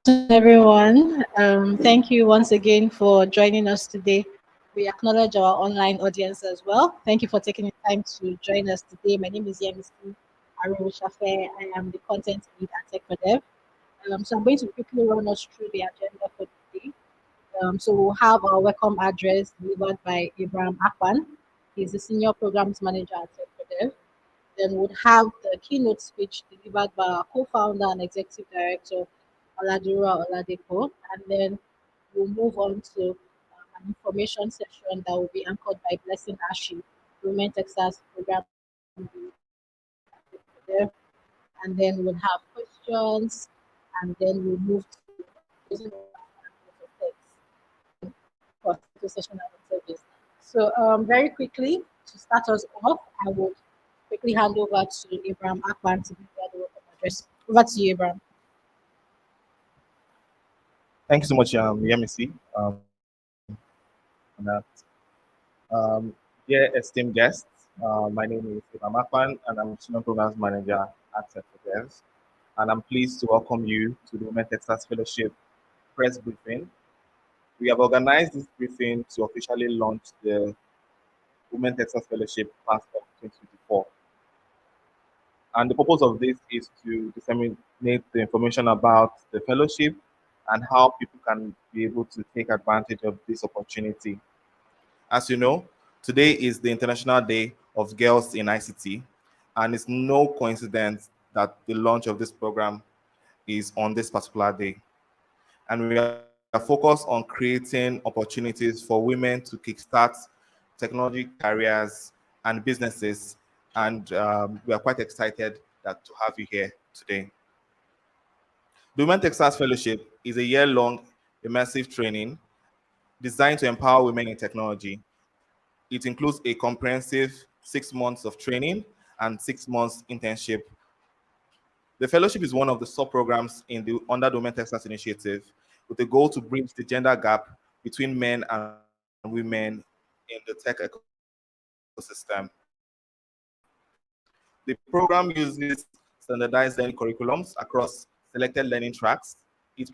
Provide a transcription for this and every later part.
Everyone. Thank you once again for joining us today. We acknowledge our online audience as well. Thank you for taking the time to join us today. My name is Yemisi Arushafe. I am the content lead at Tech for Dev. So I'm going to quickly run us through the agenda for today. So we'll have our welcome address delivered by Ibrahim Akpan. He's the senior programs manager at Tech for Dev. Then we'll have the keynote speech delivered by our co-founder and executive director, Oladura Oladepo. And then we'll move on to an information session that will be anchored by Blessing Ashi, Women Texas Program Lead there. And then we'll have questions, and then we'll move to closing for the session and service. So very quickly, to start us off, I would quickly hand over to Abraham Akpan to give the welcome address. Over to you, Abraham. Thank you so much, Yemisi, on that. Dear esteemed guests, my name is Ibrahim Akpan, and I'm Senior Programs Manager at Techsters. And I'm pleased to welcome you to the Women Texas Fellowship press briefing. We have organized this briefing to officially launch the Women Texas Fellowship Class of 2024. And the purpose of this is to disseminate the information about the fellowship and how people can be able to take advantage of this opportunity. As you know, today is the International Day of Girls in ICT, and it's no coincidence that the launch of this program is on this particular day. And we are focused on creating opportunities for women to kickstart technology careers and businesses. And we are quite excited to have you here today. The Women Texas Fellowship is a year-long immersive training designed to empower women in technology. It includes a comprehensive 6 months of training and 6 months internship. The fellowship is one of the sub-programs under the Women Texas Initiative, with the goal to bridge the gender gap between men and women in the tech ecosystem. The program uses standardized learning curriculums across selected learning tracks. It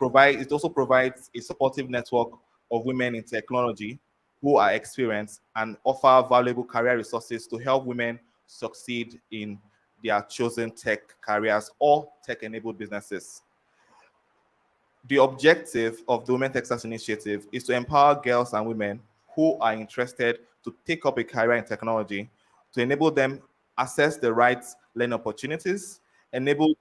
also provides a supportive network of women in technology who are experienced and offer valuable career resources to help women succeed in their chosen tech careers or tech-enabled businesses. The objective of the Women Texas Initiative is to empower girls and women who are interested to take up a career in technology, to enable them access the right learning opportunities, enable them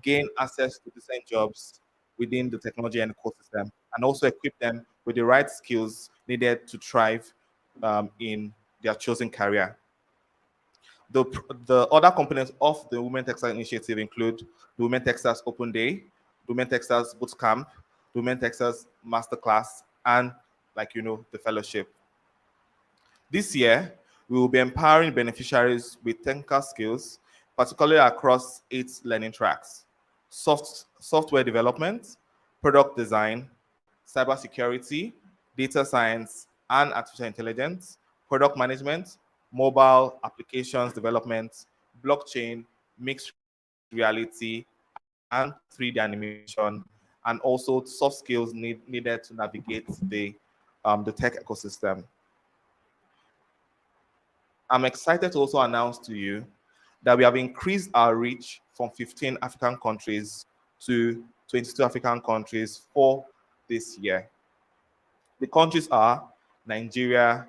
gain access to decent jobs within the technology and ecosystem, and also equip them with the right skills needed to thrive in their chosen career. The other components of the Women Texas Initiative include the Women Texas Open Day, the Women Texas Bootcamp, the Women Texas Masterclass, and, the fellowship. This year, we will be empowering beneficiaries with technical skills, particularly across 8 learning tracks: software development, product design, cybersecurity, data science and artificial intelligence, product management, mobile applications development, blockchain, mixed reality, and 3D animation, and also soft skills needed to navigate the tech ecosystem. I'm excited to also announce to you that we have increased our reach from 15 African countries to 22 African countries for this year. The countries are Nigeria,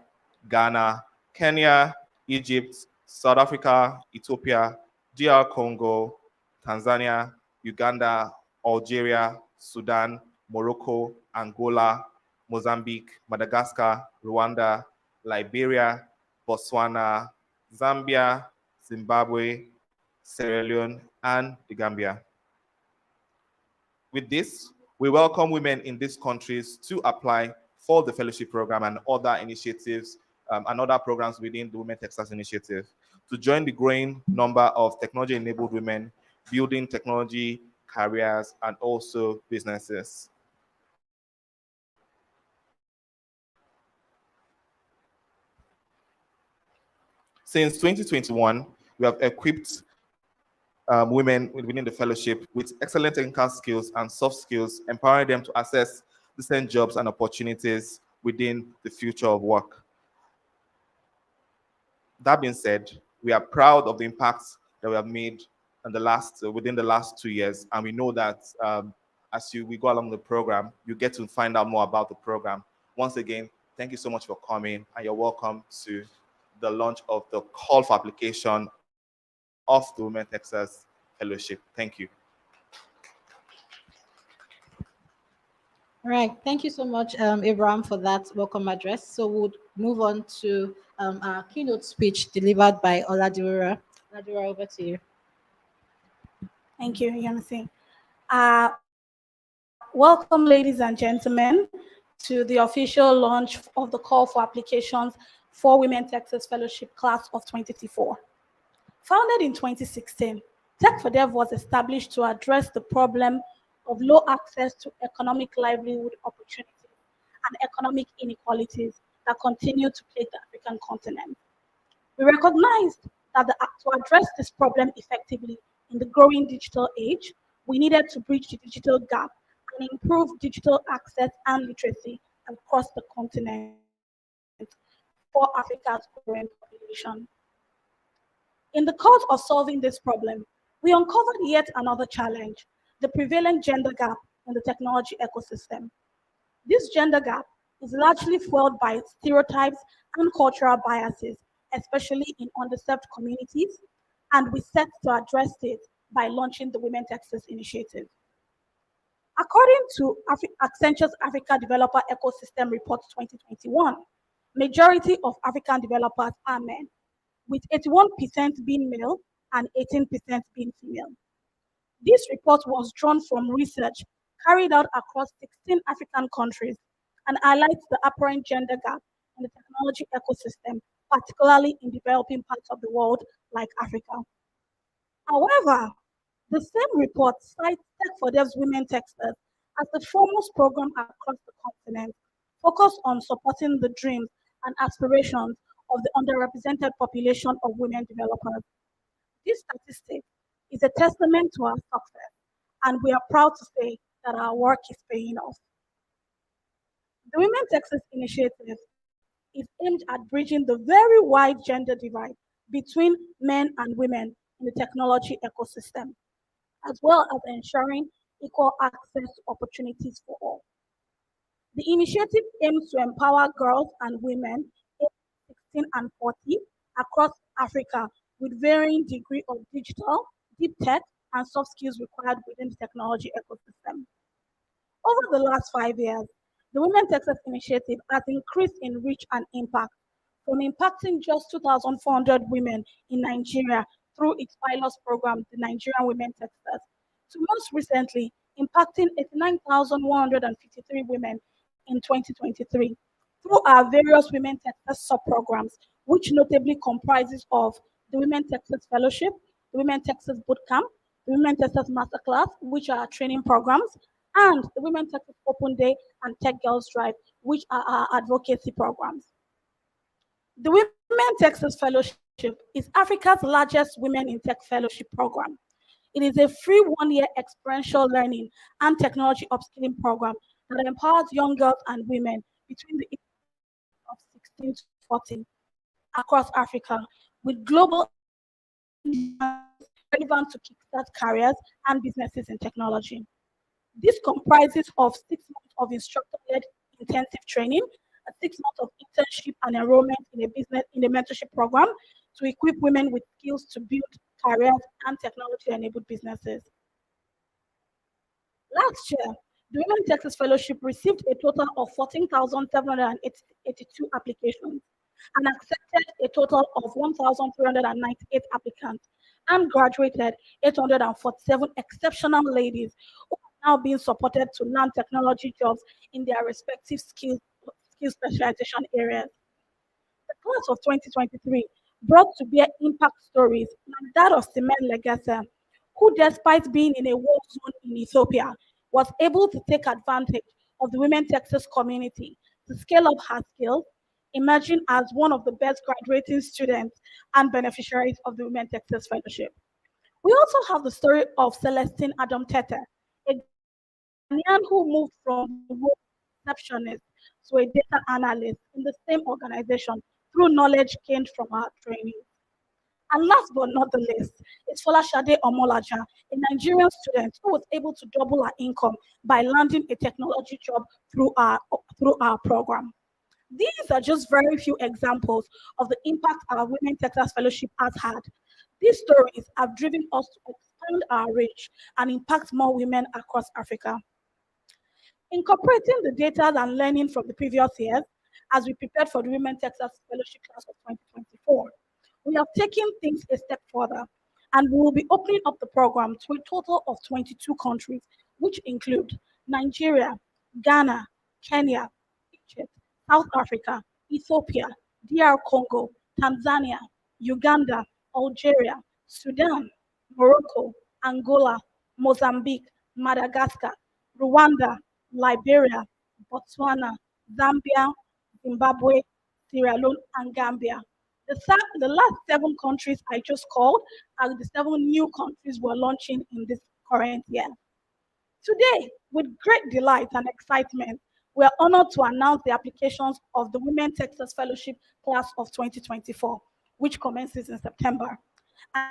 Ghana, Kenya, Egypt, South Africa, Ethiopia, DR Congo, Tanzania, Uganda, Algeria, Sudan, Morocco, Angola, Mozambique, Madagascar, Rwanda, Liberia, Botswana, Zambia, Zimbabwe, Sierra Leone, and the Gambia. With this, we welcome women in these countries to apply for the fellowship program and other initiatives and other programs within the Women Texas Initiative to join the growing number of technology-enabled women building technology careers and also businesses. Since 2021, we have equipped women within the fellowship with excellent technical skills and soft skills, empowering them to access decent jobs and opportunities within the future of work. That being said, we are proud of the impacts that we have made in the last within the last 2 years, and we know that as we go along the program, you get to find out more about the program. Once again, thank you so much for coming, and you're welcome to the launch of the call for application of the Women Texas Fellowship. Thank you. All right. Thank you so much, Abraham, for that welcome address. So we'll move on to our keynote speech delivered by Oladura. Oladura, over to you. Thank you, Yamisi. Welcome, ladies and gentlemen, to the official launch of the call for applications for Women Texas Fellowship Class of 2024. Founded in 2016, Tech for Dev was established to address the problem of low access to economic livelihood opportunities and economic inequalities that continue to plague the African continent. We recognized that to address this problem effectively in the growing digital age, we needed to bridge the digital gap and improve digital access and literacy across the continent for Africa's growing population. In the course of solving this problem, we uncovered yet another challenge, the prevalent gender gap in the technology ecosystem. This gender gap is largely fueled by stereotypes and cultural biases, especially in underserved communities, and we set to address it by launching the Women Texas Initiative. According to Accenture's Africa Developer Ecosystem Report 2021, majority of African developers are men, with 81% being male and 18% being female. This report was drawn from research carried out across 16 African countries and highlights the apparent gender gap in the technology ecosystem, particularly in developing parts of the world like Africa. However, the same report cites Tech for Dev's Women Techsters as the foremost program across the continent, focused on supporting the dreams and aspirations of the underrepresented population of women developers. This statistic is a testament to our success, and we are proud to say that our work is paying off. The Women Texas Initiative is aimed at bridging the very wide gender divide between men and women in the technology ecosystem, as well as ensuring equal access to opportunities for all. The initiative aims to empower girls and women aged 16 and 40 across Africa with varying degree of digital, deep tech, and soft skills required within the technology ecosystem. Over the last 5 years, the Women Texas Initiative has increased in reach and impact, from impacting just 2,400 women in Nigeria through its pilot program, the Nigerian Women Texas, to most recently impacting 89,153 women in 2023 through our various Women Texas sub-programs, which notably comprises of the Women Texas Fellowship, the Women Texas Bootcamp, the Women Texas Masterclass, which are our training programs, and the Women Texas Open Day and Tech Girls Drive, which are our advocacy programs. The Women Texas Fellowship is Africa's largest Women in Tech Fellowship program. It is a free 1 year experiential learning and technology upskilling program that empowers young girls and women between the ages of 16 to 40 across Africa with global and indigenous skills relevant to kickstart careers and businesses in technology. This comprises of 6 months of instructor-led intensive training, a 6 months of internship and enrollment in a mentorship program to equip women with skills to build careers and technology-enabled businesses. Last year, the Women Texas Fellowship received a total of 14,782 applications and accepted a total of 1,398 applicants and graduated 847 exceptional ladies who are now being supported to land technology jobs in their respective skill specialization areas. The class of 2023 brought to bear impact stories like that of Simen Legese, who, despite being in a war zone in Ethiopia, was able to take advantage of the Women Texas community to scale up her skills, emerging as one of the best graduating students and beneficiaries of the Women Texas Fellowship. We also have the story of Celestine Adam Tete, a Ghanaian who moved from the role of receptionist to a data analyst in the same organization through knowledge gained from our training. And last but not the least is Folashade Omolaja, a Nigerian student who was able to double her income by landing a technology job through our, through our program. These are just very few examples of the impact our Women Texas Fellowship has had. These stories have driven us to expand our reach and impact more women across Africa. Incorporating the data and learning from the previous years, as we prepared for the Women Texas Fellowship class of 2024, we have taken things a step further and we will be opening up the program to a total of 22 countries, which include Nigeria, Ghana, Kenya, Egypt, South Africa, Ethiopia, DR Congo, Tanzania, Uganda, Algeria, Sudan, Morocco, Angola, Mozambique, Madagascar, Rwanda, Liberia, Botswana, Zambia, Zimbabwe, Sierra Leone, and Gambia. The last seven countries I just called are the seven new countries we're launching in this current year. Today, with great delight and excitement, we are honored to announce the applications of the Women Texas Fellowship Class of 2024, which commences in September.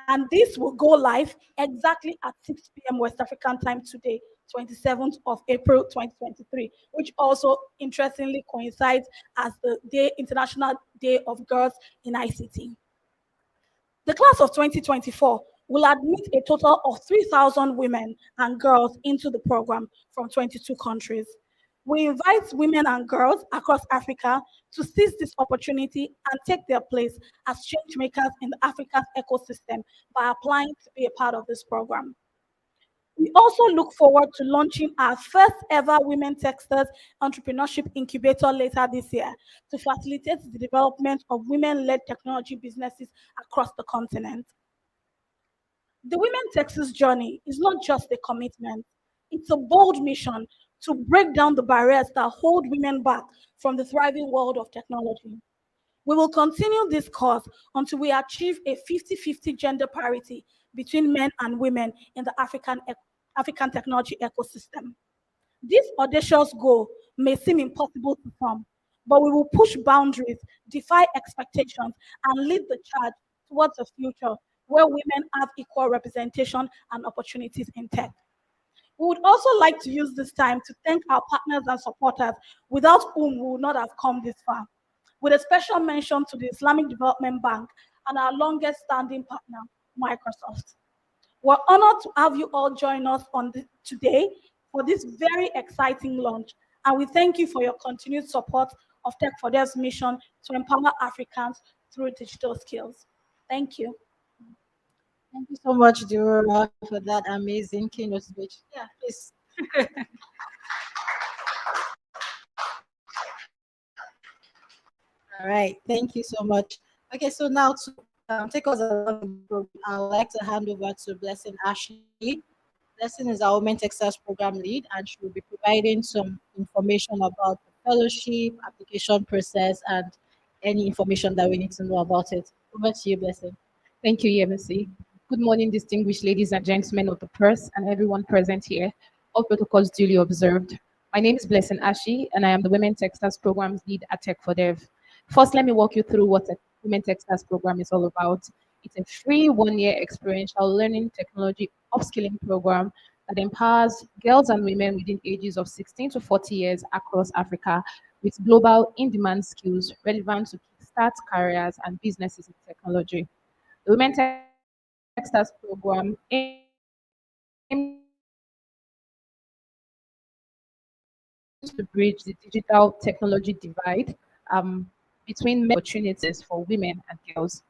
And this will go live exactly at 6 p.m. West African time today, 27th of April 2023, which also interestingly coincides as the International Day of Girls in ICT. The class of 2024 will admit a total of 3,000 women and girls into the program from 22 countries. We invite women and girls across Africa to seize this opportunity and take their place as change makers in the African ecosystem by applying to be a part of this program. We also look forward to launching our first ever Women Techsters Entrepreneurship Incubator later this year to facilitate the development of women led technology businesses across the continent. The Women Texas journey is not just a commitment, it's a bold mission to break down the barriers that hold women back from the thriving world of technology. We will continue this course until we achieve a 50-50 gender parity between men and women in the African technology ecosystem. This audacious goal may seem impossible to some, but we will push boundaries, defy expectations, and lead the charge towards a future where women have equal representation and opportunities in tech. We would also like to use this time to thank our partners and supporters without whom we would not have come this far, with a special mention to the Islamic Development Bank and our longest standing partner, Microsoft. We're honored to have you all join us today for this very exciting launch, and we thank you for your continued support of Tech for Dev's mission to empower Africans through digital skills. Thank you. Thank you so much, Deora, for that amazing keynote speech. Yeah, please. All right, thank you so much. Okay, so now to take us along in the program, I would like to hand over to Blessing Ashley. Blessing is our Women Texas program lead, and she will be providing some information about the fellowship, application process, and any information that we need to know about it. Over to you, Blessing. Thank you, Yemisi. Good morning, distinguished ladies and gentlemen of the press and everyone present here. All protocols duly observed. My name is Blessing Ashi, and I am the Women Techsters Programs Lead at Tech for Dev. First, let me walk you through what the Women Techsters program is all about. It's a free one-year experiential learning technology upskilling program that empowers girls and women within ages of 16 to 40 years across Africa with global in-demand skills relevant to kickstart careers and businesses in technology. The Women Techsters program aims to bridge the digital technology divide between men opportunities for women and girls.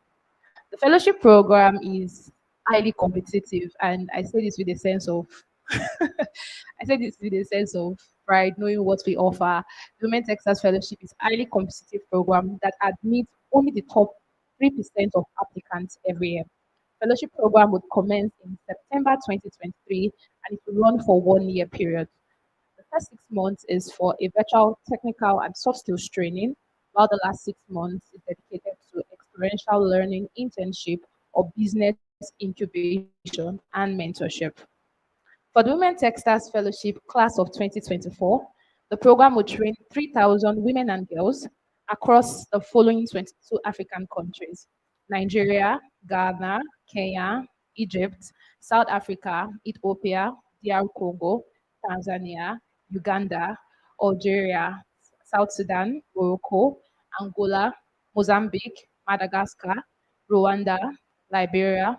The fellowship program is highly competitive, and I say this with a sense of I say this with a sense of pride, knowing what we offer. The Women Texas Fellowship is a highly competitive program that admits only the top 3% of applicants every year. Fellowship program would commence in September 2023 and it will run for 1 year period. The first 6 months is for a virtual technical and soft skills training, while the last 6 months is dedicated to experiential learning, internship, or business incubation, and mentorship. For the Women Techstars Fellowship Class of 2024, the program will train 3,000 women and girls across the following 22 African countries: Nigeria, Ghana, Kenya, Egypt, South Africa, Ethiopia, DR Congo, Tanzania, Uganda, Algeria, South Sudan, Morocco, Angola, Mozambique, Madagascar, Rwanda, Liberia,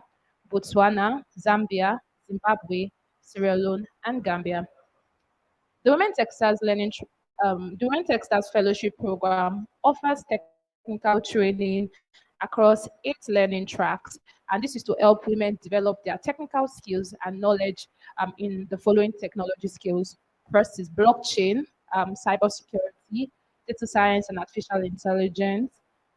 Botswana, Zambia, Zimbabwe, Sierra Leone, and Gambia. The Women Textiles Fellowship Program offers technical training across 8 learning tracks, and this is to help women develop their technical skills and knowledge in the following technology skills. First is blockchain, cybersecurity, data science and artificial intelligence,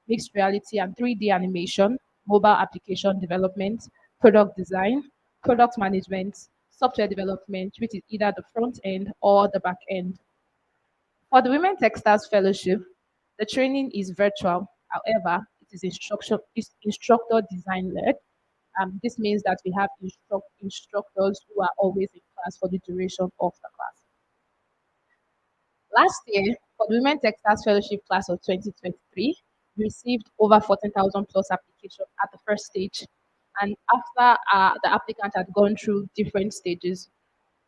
mixed reality and 3D animation, mobile application development, product design, product management, software development, which is either the front end or the back end. For the Women Textiles Fellowship, the training is virtual. However, it is instructor design led. This means that we have instructors who are always in class for the duration of the class. Last year, for the Women Textiles Fellowship class of 2023, we received over 14,000 plus applications at the first stage. And after the applicant had gone through different stages,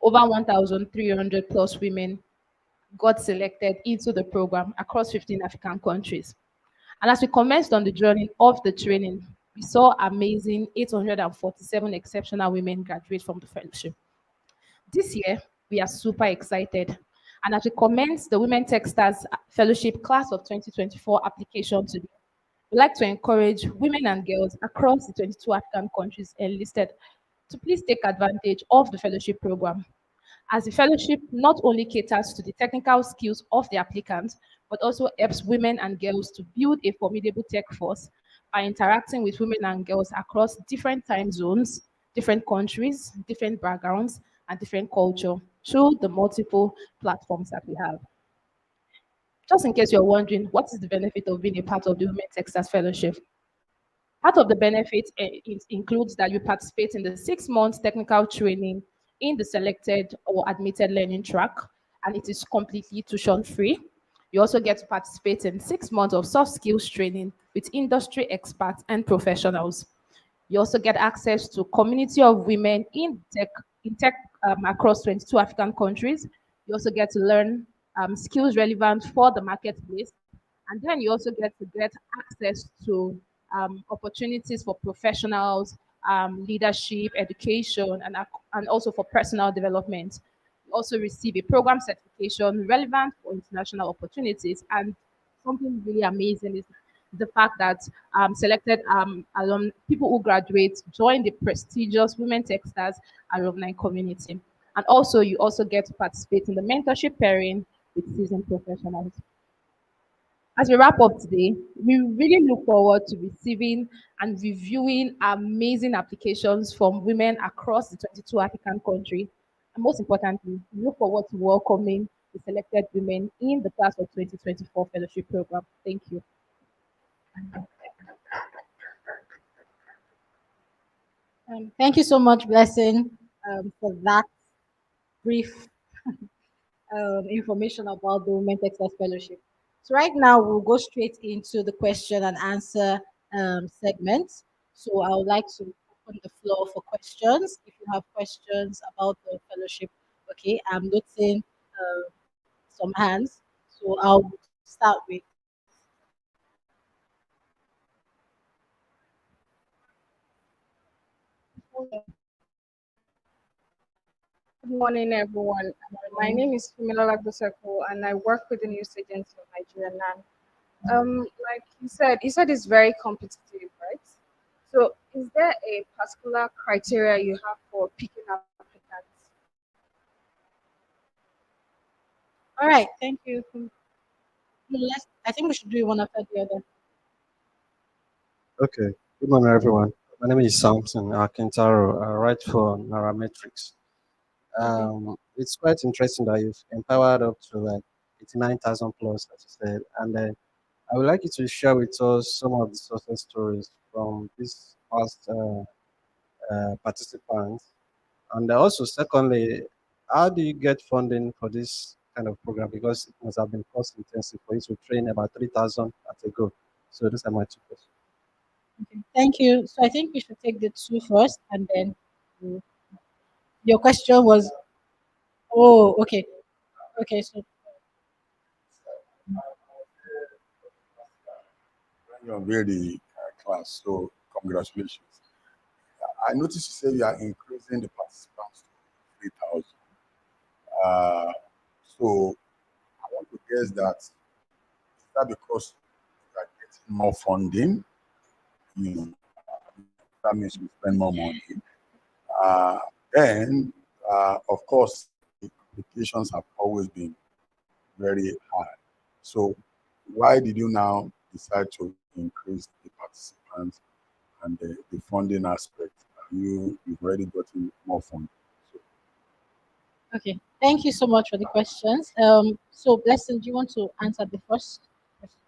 over 1,300 plus women got selected into the program across 15 African countries. And as we commenced on the journey of the training, we saw amazing 847 exceptional women graduate from the fellowship. This year, we are super excited. And as we commence the Women Techstars Fellowship Class of 2024 application today, we'd like to encourage women and girls across the 22 African countries enlisted to please take advantage of the fellowship program, as the fellowship not only caters to the technical skills of the applicants, but also helps women and girls to build a formidable tech force by interacting with women and girls across different time zones, different countries, different backgrounds, and different culture through the multiple platforms that we have. Just in case you're wondering, what is the benefit of being a part of the Women Texas Fellowship? Part of the benefit it includes that you participate in the 6 months technical training in the selected or admitted learning track, and it is completely tuition free. You also get to participate in 6 months of soft skills training with industry experts and professionals. You also get access to community of women in tech across 22 African countries. You also get to learn skills relevant for the marketplace, and then you also get to get access to opportunities for professionals, leadership, education, and also for personal development. You also receive a program certification relevant for international opportunities. And something really amazing is the fact that selected people who graduate join the prestigious Women Techstars alumni community. And also, you also get to participate in the mentorship pairing with seasoned professionals. As we wrap up today, we really look forward to receiving and reviewing amazing applications from women across the 22 African countries. And most importantly, we look forward to welcoming the selected women in the class of 2024 fellowship program. Thank you. Thank you so much, Blessing, for that brief information about the Women Texas Fellowship. So right now we'll go straight into the question and answer segment. So I would like to open the floor for questions. If you have questions about the fellowship, okay, I'm noting some hands. So I'll start with Good morning, everyone. My name is Fumilola Goseko, and I work with the news agency of Nigeria NAN. Like you said it's very competitive, right? So, is there a particular criteria you have for picking applicants? all right, thank you. I think we should do one after the other. Okay. Good morning, everyone. My name is Samson Akintaro. I write for Nairametrics. Okay. It's quite interesting that you've empowered up to like 89,000 plus, as you said. And I would like you to share with us some of the success stories from this past participants? And also, secondly, how do you get funding for this kind of program? Because it must have been cost intensive for you to train about 3,000 at a go. So these are my two questions. Okay, thank you. So I think we should take the two first, and then your question was, oh, okay, okay. So When you unveil the class, so congratulations. I noticed you say you are increasing the participants to 3,000. Uh, so I want to guess that is that because you are getting more funding? You, that means you spend more money. Uh, then, of course, the applications have always been very high. So why did you now decide to increase the participants and the funding aspect? You've already gotten more funding. So okay, thank you so much for the questions. So Blessing, do you want to answer the first question?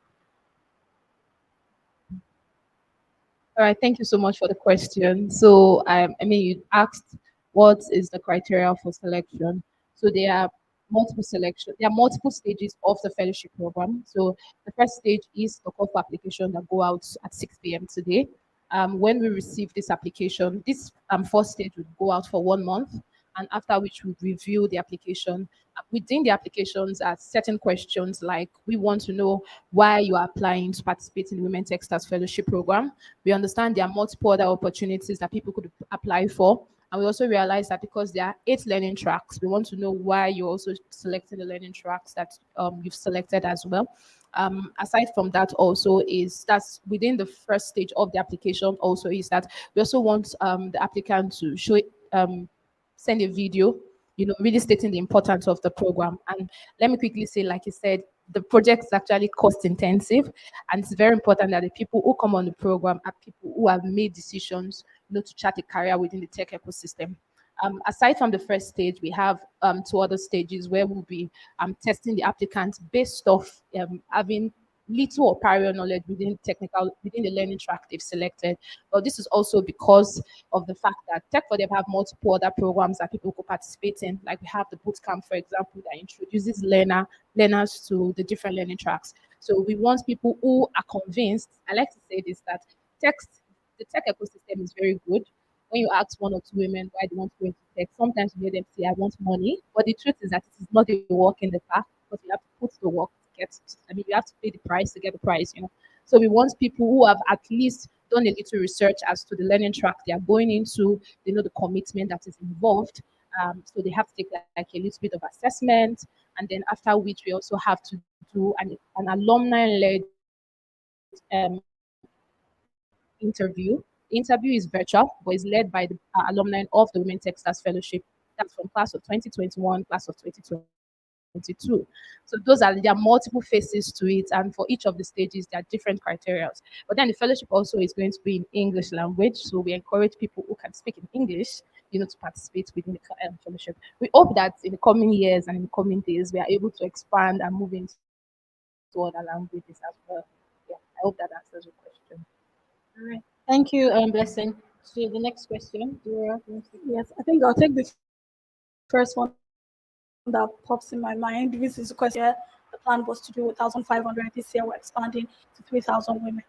All right, thank you so much for the question. So, I mean, you asked what is the criteria for selection. So there are multiple selection. There are multiple stages of the fellowship program. So the first stage is the call for application that go out at 6 p.m. today. When we receive this application, this first stage will go out for 1 month, and after which we review the application. Within the applications are certain questions like we want to know why you are applying to participate in the Women Techsters Fellowship Program. We understand there are multiple other opportunities that people could apply for. And we also realize that because there are 8 learning tracks, we want to know why you're also selecting the learning tracks that you've selected as well. Aside from that, also is that's within the first stage of the application. Also, is that we also want the applicant to show send a video, really stating the importance of the program. And let me quickly say, like you said, the project is actually cost intensive, and it's very important that the people who come on the program are people who have made decisions, to chart a career within the tech ecosystem. Aside from the first stage, we have 2 other stages where we'll be testing the applicants based off having little or prior knowledge within the learning track they've selected. But this is also because of the fact that Tech for Them have multiple other programs that people could participate in. Like we have the bootcamp, for example, that introduces learners to the different learning tracks. So we want people who are convinced. I like to say this that text the tech ecosystem is very good. When you ask 1 or 2 women why they want to go into tech, sometimes you hear them say, "I want money." But the truth is that it is not a walk in the park because you have to put the work to get. I mean, you have to pay the price to get the price. So we want people who have at least done a little research as to the learning track they are going into. They know the commitment that is involved. So they have to take like a little bit of assessment, and then after which we also have to do an alumni-led interview. The interview is virtual, but is led by the alumni of the Women Techstars Fellowship. That's from class of 2021, class of 2022. So there are multiple phases to it, and for each of the stages, there are different criteria. But then the fellowship also is going to be in English language, so we encourage people who can speak in English, to participate within the fellowship. We hope that in the coming years and in the coming days, we are able to expand and move into other languages as well. Yeah, I hope that answers your question. All right. Thank you, Blessing. So the next question, Dora. You want to- Yes, I think I'll take the first one that pops in my mind. This is a question here. The plan was to do 1,500 this year. We're expanding to 3,000 women.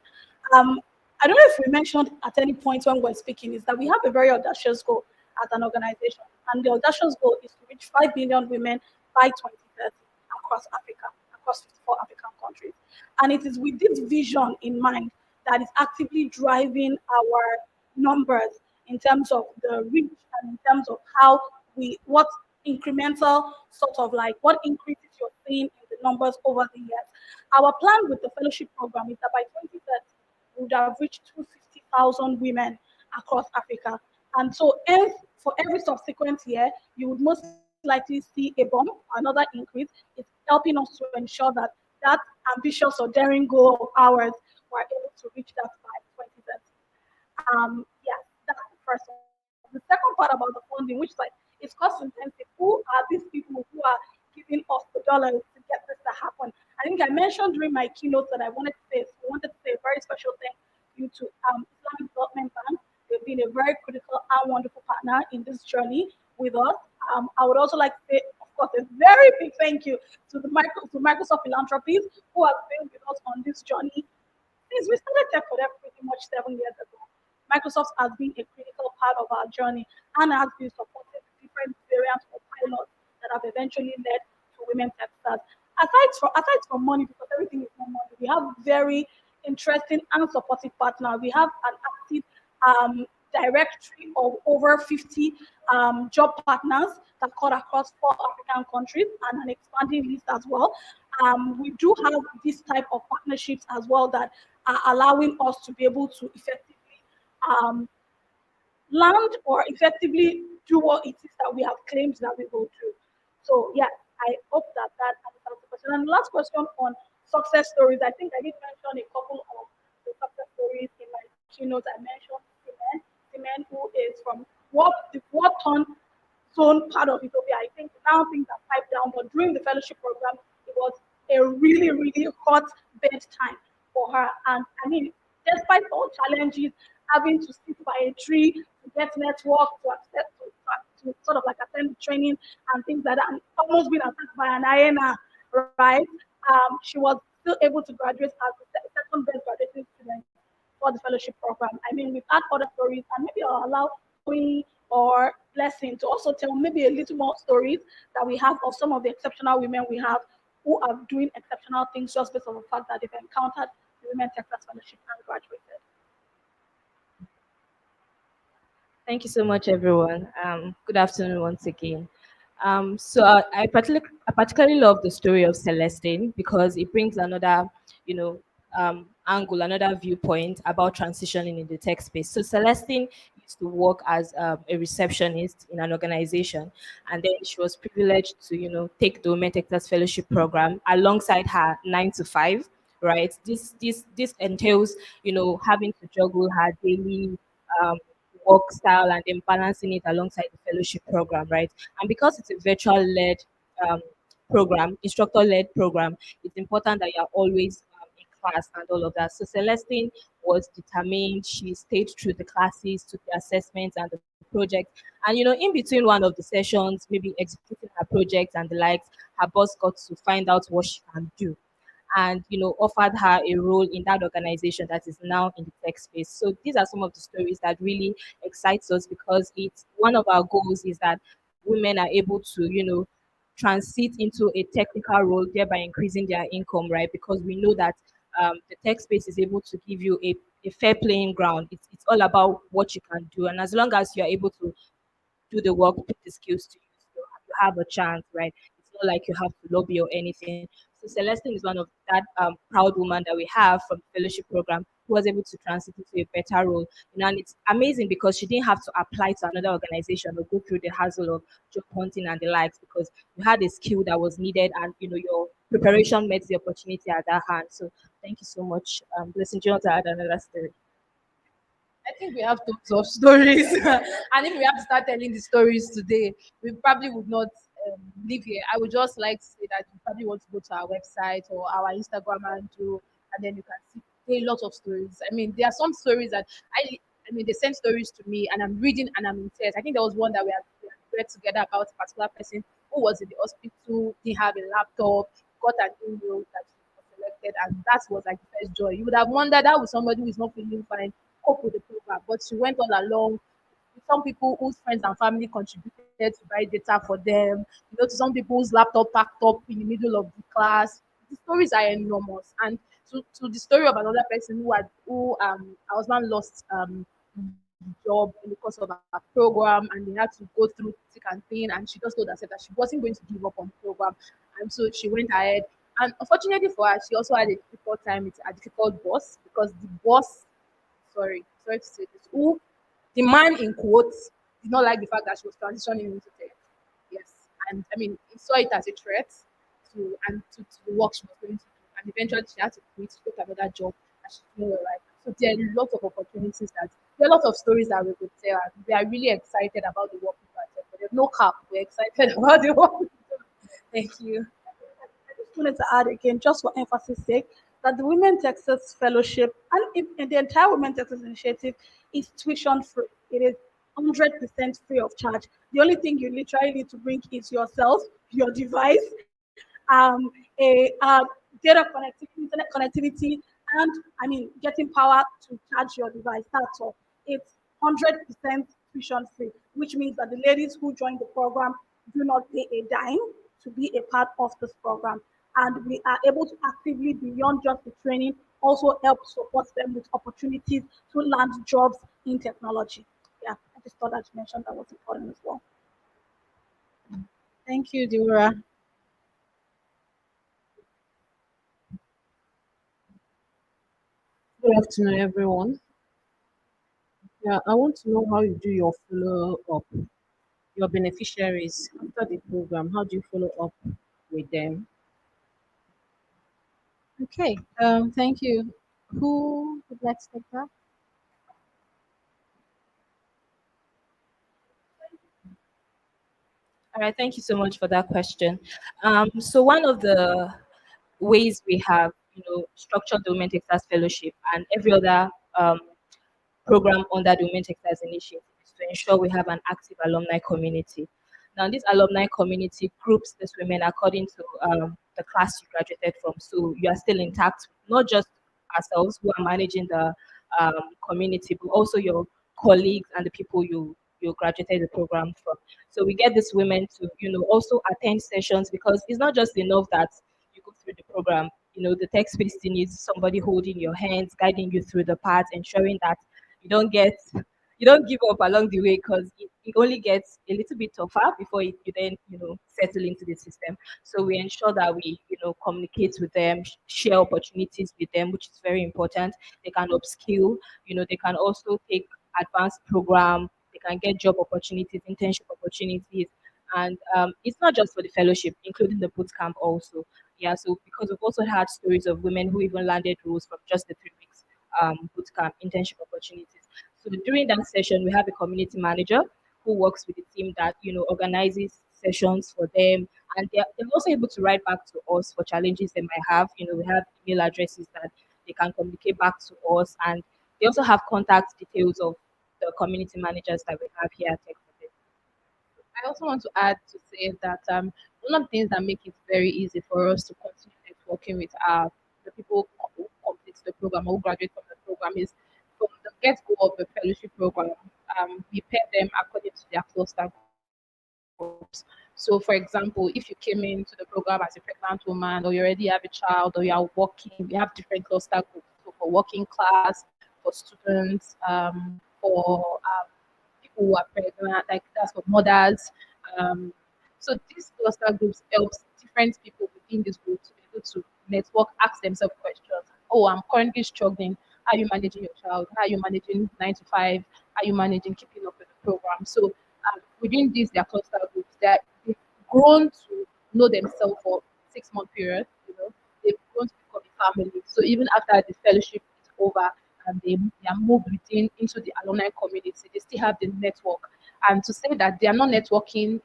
Um, I don't know if we mentioned at any point when we're speaking is that we have a very audacious goal as an organization. And the audacious goal is to reach 5 billion women by 2030 across Africa, across 54 African countries. And it is with this vision in mind that is actively driving our numbers in terms of the reach and in terms of how what incremental sort of like what increases you're seeing in the numbers over the years. Our plan with the fellowship program is that by 2030, we would have reached 250,000 women across Africa. And so for every subsequent year, you would most likely see a bump, another increase. It's helping us to ensure that that ambitious or daring goal of ours, we're able to reach that by 2030. Yeah, that's the first one. The second part about the funding, which it's cost intensive. Who are these people who are giving us the dollars to get this to happen? I think I mentioned during my keynote that we wanted to say a very special thank you to Islamic Development Bank. They've been a very critical and wonderful partner in this journey with us. I would also like to say, of course, a very big thank you to to Microsoft Philanthropies who have been with us on this journey since we started Tech for them pretty much 7 years ago. Microsoft has been a critical part of our journey and has been supporting different variants of pilots that have eventually led to women tech stars. Aside from money, because everything is not money, we have very interesting and supportive partners. We have an active directory of over 50 job partners that cut across 4 African countries and an expanding list as well. We do have this type of partnerships as well that are allowing us to be able to effectively um, land or effectively do what it is that we have claimed that we will do. So yeah, I hope that that answers the question. And last question on success stories. I think I did mention a couple of the success stories in my keynote. I mentioned Simen who is from what turn zone part of Ethiopia. I think now things have piped down, but during the fellowship program, it was a really, really hot bedtime for her. And I mean, despite all challenges, having to sit by a tree to get network, to access to sort of like attend training and things like that, and almost being attacked by an hyena, right? She was still able to graduate as the second best graduating student for the fellowship program. I mean, we've had other stories, and maybe I'll allow Queen or Blessing to also tell maybe a little more stories that we have of some of the exceptional women we have who are doing exceptional things just based on the fact that they've encountered the Women Techsters Fellowship and graduated. Thank you so much, everyone. Good afternoon once again. I particularly love the story of Celestine because it brings another, you know, angle, another viewpoint about transitioning in the tech space. So Celestine used to work as a receptionist in an organization, and then she was privileged to, take the Women Techsters Fellowship program alongside her 9 to 5. Right. This entails, having to juggle her daily um, work style and then balancing it alongside the fellowship program, right? And because it's a virtual led um, program, instructor led program, it's important that you're always in class and all of that. So Celestine was determined. She stayed through the classes, took the assessments and the project. And in between one of the sessions, maybe executing her projects and the likes, her boss got to find out what she can do and offered her a role in that organization that is now in the tech space. So these are some of the stories that really excites us because it's one of our goals is that women are able to transit into a technical role, thereby increasing their income, right? Because we know that the tech space is able to give you a fair playing ground. It's all about what you can do, and as long as you are able to do the work, put the skills to use, you have a chance, right? It's not like you have to lobby or anything. So Celestine is one of that proud woman that we have from the fellowship program who was able to transit into a better role. And it's amazing because she didn't have to apply to another organization or go through the hassle of job hunting and the likes because you had a skill that was needed and your preparation met the opportunity at that hand. So thank you so much. Blessing, do you want to add another story? I think we have tons of stories, and if we have to start telling the stories today, we probably would not live here. I would just like to say that you probably want to go to our website or our Instagram handle, and then you can see a lot of stories. I mean, there are some stories that I mean, they send stories to me, and I'm reading, and I'm in tears. I think there was one that we had read together about a particular person who was in the hospital, didn't have a laptop, got an email that she was selected, and that was like the first joy. You would have wondered how would somebody who is not feeling fine cope with the program, but she went all along. Some people whose friends and family contributed to buy data for them, to some people whose laptop packed up in the middle of the class. The stories are enormous. And to the story of another person who her husband lost the job in the course of her program and they had to go through thick and thin, and she just told herself that she wasn't going to give up on the program. And so she went ahead. And unfortunately for her, she also had a difficult time with a difficult boss because the boss, sorry to say this, who the man in quotes did not like the fact that she was transitioning into tech. Yes. And I mean, he saw it as a threat to the work she was going to do. And eventually she had to quit, to go to another job, and she's doing all right. So there are lots of opportunities there are lots of stories that we could tell. And we are really excited about the work people are doing. But there's no cap. We're excited about the work. Thank you. I just wanted to add again, just for emphasis sake, that the Women Texas Fellowship and the entire Women Texas Initiative is tuition free. It is 100% free of charge. The only thing you literally need to bring is yourself, your device, data connectivity, internet connectivity, and getting power to charge your device. That's all. It's 100% tuition free, which means that the ladies who join the program do not pay a dime to be a part of this program. And we are able to actively, beyond just the training, also help support them with opportunities to land jobs in technology. Yeah, I just thought I'd mention that was important as well. Thank you, Deborah. Good afternoon, everyone. Yeah, I want to know how you do your follow up, your beneficiaries after the program. How do you follow up with them? Okay, thank you. Who would like to take that? All right, thank you so much for that question. So one of the ways we have, structured the Women Texas Fellowship and every other program under the Women Texas Initiative is to ensure we have an active alumni community. Now, this alumni community groups these women according to the class you graduated from. So you are still intact, not just ourselves who are managing the community, but also your colleagues and the people you graduated the program from. So we get these women to, also attend sessions because it's not just enough that you go through the program. The tech space still needs somebody holding your hands, guiding you through the path, ensuring that you don't get you don't give up along the way because it only gets a little bit tougher before you then settle into the system. So we ensure that we communicate with them, share opportunities with them, which is very important. They can upskill, they can also take advanced program, they can get job opportunities, internship opportunities, and it's not just for the fellowship, including the boot camp also. Yeah, so because we've also had stories of women who even landed roles from just the 3 weeks bootcamp internship opportunities. So during that session, we have a community manager who works with the team that organizes sessions for them, and they're also able to write back to us for challenges they might have. We have email addresses that they can communicate back to us, and they also have contact details of the community managers that we have here at Tech. I also want to add to say that one of the things that make it very easy for us to continue networking with the people who complete the program, who graduate from the program, is from the get go of the fellowship program. We pair them according to their cluster groups. So, for example, if you came into the program as a pregnant woman, or you already have a child, or you are working, we have different cluster groups. So, for working class, for students, for people who are pregnant, like that's for mothers. Um, so these cluster groups helps different people within this group to be able to network, ask themselves questions. Oh, I'm currently struggling. How are you managing your child? How are you managing 9 to 5? How are you managing keeping up with the program? So within these their cluster groups, they've grown to know themselves for 6 month period. They've grown to become a family. So even after the fellowship is over, and they are moved within into the alumni community, they still have the network. And to say that they are not networking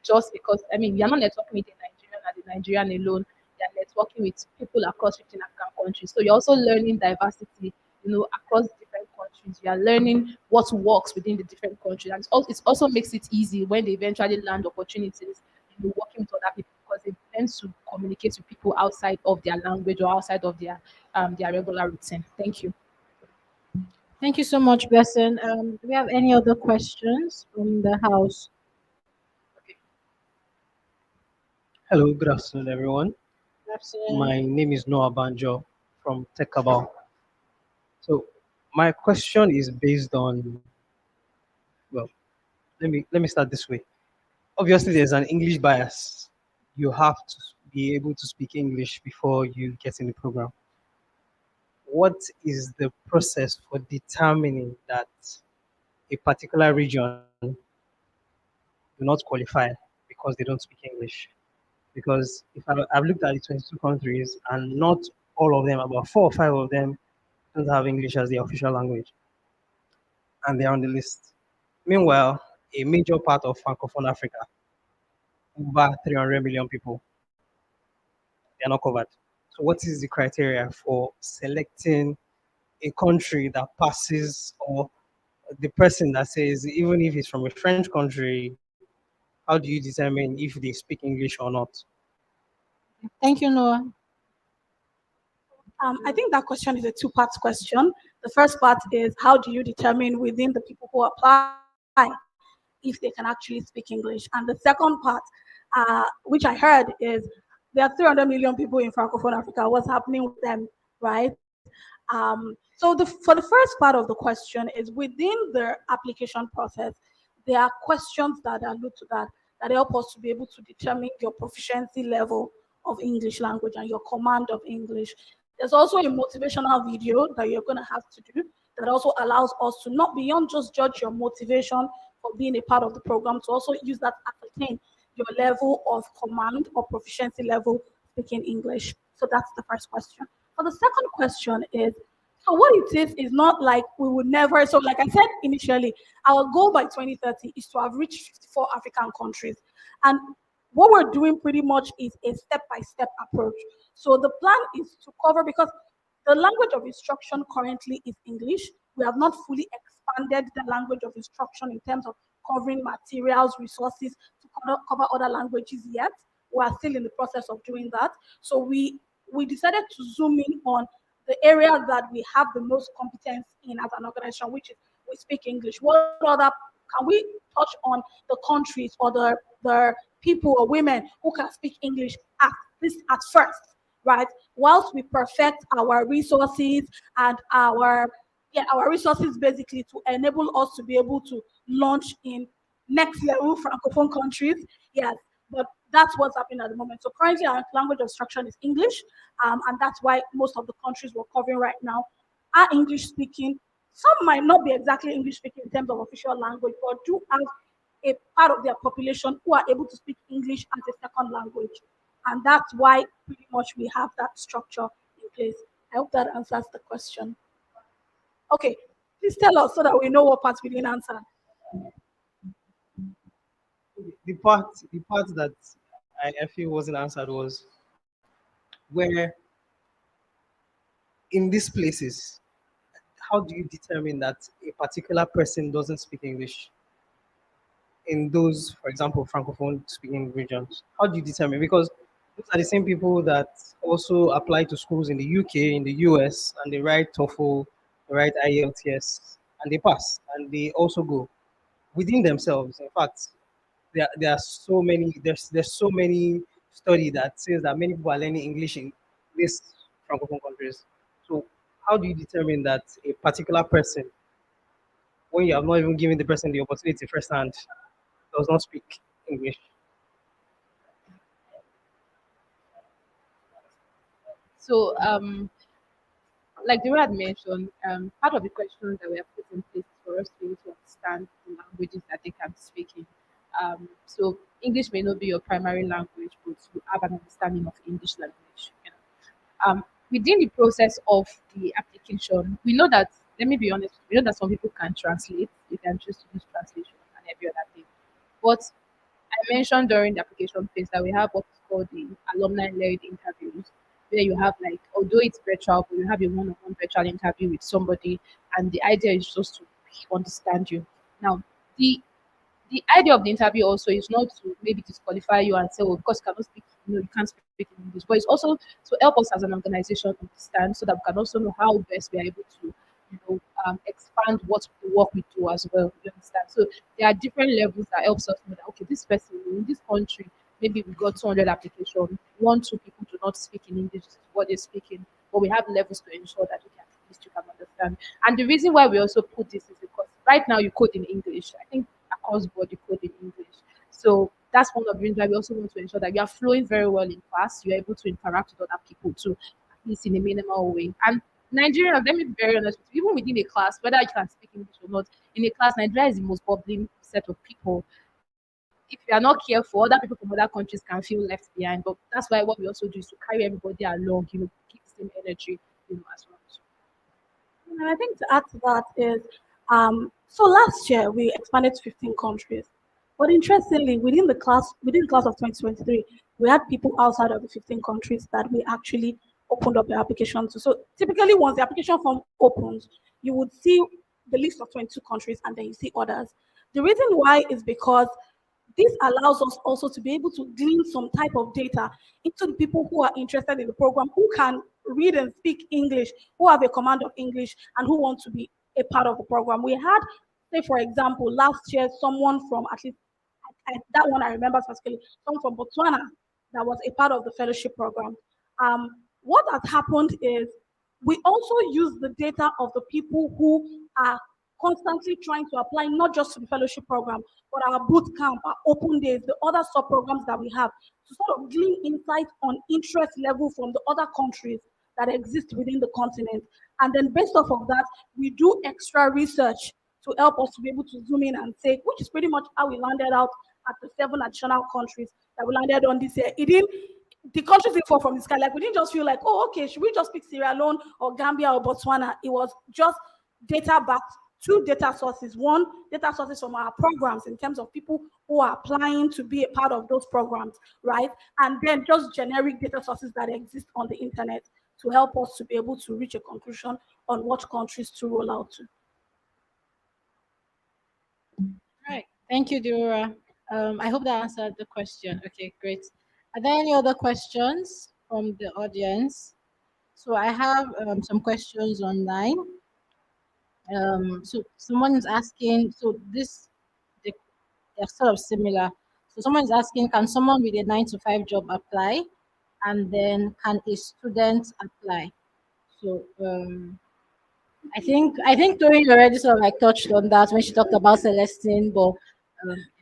just because, I mean, you're not networking with a Nigerian and the Nigerian alone, you're networking with people across 15 African countries. So you're also learning diversity, across different countries. You are learning what works within the different countries. And it also makes it easy when they eventually land opportunities, working with other people because they tend to communicate with people outside of their language or outside of their regular routine. Thank you. Thank you so much, Blessing. Do we have any other questions from the house? Hello, good afternoon, everyone. Absolutely. My name is Noah Banjo from Techabal. So, my question is based on, well, let me start this way. Obviously, there's an English bias. You have to be able to speak English before you get in the program. What is the process for determining that a particular region do not qualify because they don't speak English? Because I've looked at the 22 countries and not all of them, about 4 or 5 of them, don't have English as their official language, and they're on the list. Meanwhile, a major part of Francophone Africa, over 300 million people, they're not covered. So, what is the criteria for selecting a country that passes or the person that says, even if it's from a French country, how do you determine if they speak English or not? Thank you, Noah. I think that question is a two-part question. The first part is how do you determine within the people who apply if they can actually speak English? And the second part, which I heard, is there are 300 million people in Francophone Africa. What's happening with them, right? So for the first part of the question is within the application process, there are questions that allude to that that help us to be able to determine your proficiency level of English language and your command of English. There's also a motivational video that you're going to have to do that also allows us to not beyond just judge your motivation for being a part of the program, to also use that to ascertain your level of command or proficiency level speaking English. So that's the first question. For the second question is, so what it is not like we would never, so like I said initially, our goal by 2030 is to have reached 54 African countries. And what we're doing pretty much is a step-by-step approach. So the plan is to cover, because the language of instruction currently is English. We have not fully expanded the language of instruction in terms of covering materials, resources to cover other languages yet. We are still in the process of doing that. So we decided to zoom in on the area that we have the most competence in as an organization, which is we speak English. What other can we touch on the countries or the people or women who can speak English at this at first, right? Whilst we perfect our resources and our resources basically to enable us to be able to launch in next level francophone countries. Yes, but that's what's happening at the moment. So currently our language of instruction is English, and that's why most of the countries we're covering right now are English speaking. Some might not be exactly English speaking in terms of official language, but do have a part of their population who are able to speak English as a second language. And that's why pretty much we have that structure in place. I hope that answers the question. Okay, please tell us so that we know what parts we didn't answer. The part that I feel wasn't answered was where in these places, how do you determine that a particular person doesn't speak English in those, for example, francophone speaking regions? How do you determine? Because those are the same people that also apply to schools in the UK, in the US, and they write TOEFL, they write IELTS, and they pass, and they also go within themselves. In fact, there are so many there's so many study that says that many people are learning English in these francophone countries. So how do you determine that a particular person, when you have not even given the person the opportunity firsthand, does not speak English? So, like the way I mentioned, part of the questions that we have put in place is for us to be able to understand the languages that they can speak in. So English may not be your primary language, but you have an understanding of English language. Within the process of the application, we know that, let me be honest, we know that some people can translate, you can choose to use translation and every other thing. But I mentioned during the application phase that we have what's called the alumni-led interviews, where you have like, although it's virtual, but you have a one-on-one virtual interview with somebody, and the idea is just to understand you. Now, the idea of the interview also is not to maybe disqualify you and say, "Oh, because you cannot speak, you can't speak in English," but it's also to help us as an organization understand, so that we can also know how best we are able to, expand what the work we do as well. You understand? So there are different levels that helps us know that, okay, this person in this country, maybe we got 200 applications, one, two people do not speak in English, this is what they're speaking, but we have levels to ensure that at least you can understand. And the reason why we also put this is because right now you code in English. I think across board you code in English. So that's one of the reasons why we also want to ensure that you are flowing very well in class. You're able to interact with other people too, at least in a minimal way. And Nigeria, let me be very honest with you, even within a class, whether you can speak English or not, in a class, Nigeria is the most bubbling set of people. If you are not careful, other people from other countries can feel left behind. But that's why what we also do is to carry everybody along, keep the same energy, as well. And I think to add to that is, so last year we expanded to 15 countries. But interestingly, within the class of 2023, we had people outside of the 15 countries that we actually opened up the application to. So typically, once the application form opens, you would see the list of 22 countries and then you see others. The reason why is because this allows us also to be able to glean some type of data into the people who are interested in the program, who can read and speak English, who have a command of English, and who want to be a part of the program. We had, say, for example, last year, someone from at least that one I remember specifically, someone from Botswana that was a part of the fellowship program. What has happened is we also use the data of the people who are constantly trying to apply not just to the fellowship program, but our boot camp, our open days, the other sub programs that we have to sort of glean insight on interest level from the other countries that exist within the continent. And then based off of that, we do extra research to help us to be able to zoom in and say, which is pretty much how we landed out at the 7 additional countries that we landed on this year. It didn't, the countries didn't fall from the sky. Like we didn't just feel like, oh, okay, should we just pick Sierra Leone or Gambia or Botswana? It was just data backed, two data sources. One, data sources from our programs in terms of people who are applying to be a part of those programs, right? And then just generic data sources that exist on the internet to help us to be able to reach a conclusion on what countries to roll out to. Right. Thank you, Dura. I hope that answered the question. Okay, great. Are there any other questions from the audience? So I have some questions online. So someone is asking, so this they, they're sort of similar. So someone is asking, can someone with a 9 to 5 job apply? And then can a student apply? So I think Tori already sort of like touched on that when she talked about Celestine, but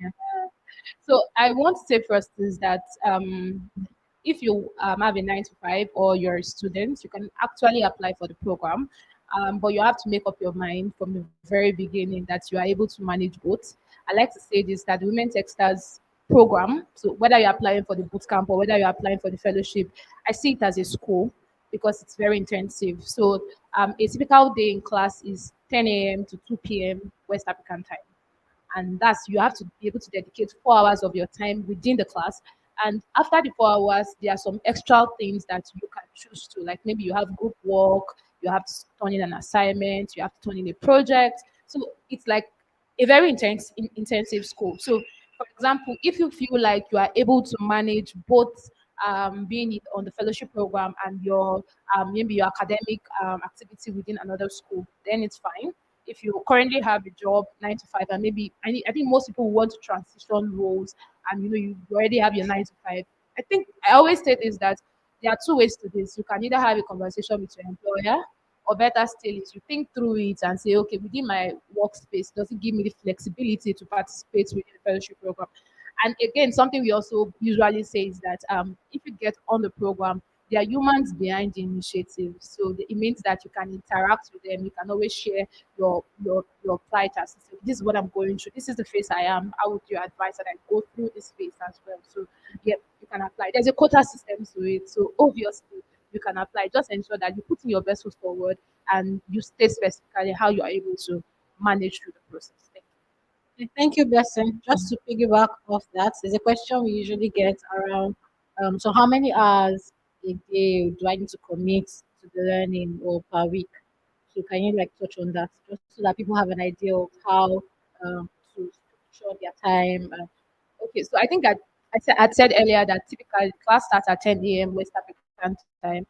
yeah. So I want to say first is that if you have a 9 to 5 or you're a student, you can actually apply for the program. But you have to make up your mind from the very beginning that you are able to manage both. I like to say this that the Women Techsters program, so whether you're applying for the boot camp or whether you're applying for the fellowship, I see it as a school because it's very intensive. So a typical day in class is 10 a.m. to 2 p.m. West African time, and that's you have to be able to dedicate 4 hours of your time within the class. And after the 4 hours there are some extra things that you can choose to, like maybe you have group work, you have to turn in an assignment, you have to turn in a project. So it's like a very intensive school. So for example, if you feel like you are able to manage both on the fellowship program and your maybe your academic activity within another school, then it's fine. If you currently have a job 9 to 5, and maybe I think most people want to transition roles, and you already have your 9 to 5. I think I always say this that there are two ways to this. You can either have a conversation with your employer, or better still is you think through it and say, okay, within my workspace, does it give me the flexibility to participate within the fellowship program? And again, something we also usually say is that if you get on the program, there are humans behind the initiative. So it means that you can interact with them. You can always share your plight as to say, this is what I'm going through. This is the phase I am. How would you advise that I go through this phase as well? So yeah, you can apply. There's a quota system to it. So obviously you can apply. Just ensure that you put in your best foot forward and you state specifically how you are able to manage through the process. Thank Thank you, Blessing. Just to piggyback off that, there's a question we usually get around. So, how many hours a day do I need to commit to the learning or per week? So, can you like touch on that, just so that people have an idea of how to structure their time? Okay, so I think I said earlier that typically class starts at 10 a.m. West African time